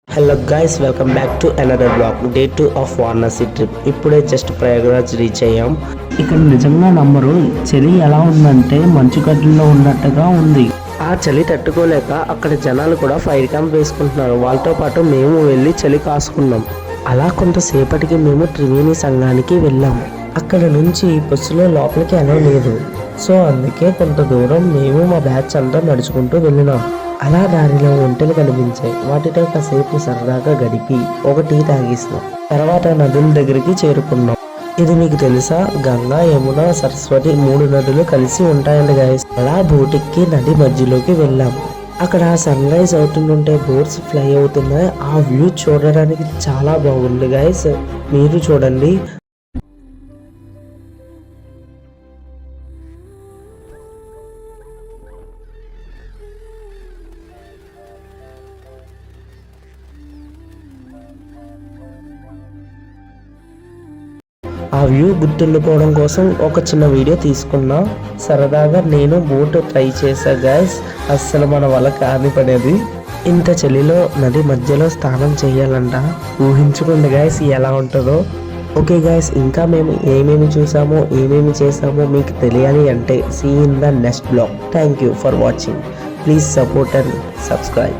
Hello guys, welcome back to another blog. Day 2 of Varanasi trip. ఇప్పుడే just Prayagraj reach అయ్యాం. ఇక్కడ నిజంగా నమ్మరు, చలి ఎలా ఉందంటే మంచు గడ్డల్లో ఉన్నట్టుగా ఉంది. ఆ చలి తట్టుకోలేక అక్కడ జనాలు కూడా ఫైర్ క్యాంప్ వేసుకుంటున్నారు. వాళ్ళతో పాటు మేము వెళ్ళి చలి కాసుకున్నాం. అలా కొంతసేపటికి మేము త్రివేణి సంఘానికి వెళ్ళాం. అక్కడ నుంచి బస్సులో లోపలికి అలా లేదు. సో అందుకే కొంత దూరం మేము మా బ్యాచ్ అంతా నడుచుకుంటూ వెళ్ళినాం. అలా దారిలో ఒంటెలు కనిపించాయి. వాటితో కాసేపు సరదాగా గడిపి ఒక టీ తాగేసినాం. తర్వాత నదుల దగ్గరికి చేరుకున్నాం. ఇది మీకు తెలుసా, గంగా, యమున, సరస్వతి 3 నదులు కలిసి ఉంటాయండి గైస్. అలా బోటిక్కి నది మధ్యలోకి వెళ్ళాం. అక్కడ సన్ రైజ్ అవుతుంటే బోట్స్ ఫ్లై అవుతున్నాయి. ఆ వ్యూ చూడడానికి చాలా బాగుంది గైస్, మీరు చూడండి. ఆ వ్యూ గుర్తుండిపోవడం కోసం ఒక చిన్న వీడియో తీసుకున్నా. సరదాగా నేను బోట్ ట్రై చేశా గైస్. అస్సలు మన వల్ల కాని పడేది. ఇంత చలిలో నది మధ్యలో స్నానం చేయాలంట. ఊహించుకోండి గైస్ ఎలా ఉంటుందో. ఓకే గైస్, ఇంకా మేము ఏమేమి చూసామో ఏమేమి చేసామో మీకు తెలియాలి అంటే see in the next blog. Thank you for watching. Please support and subscribe.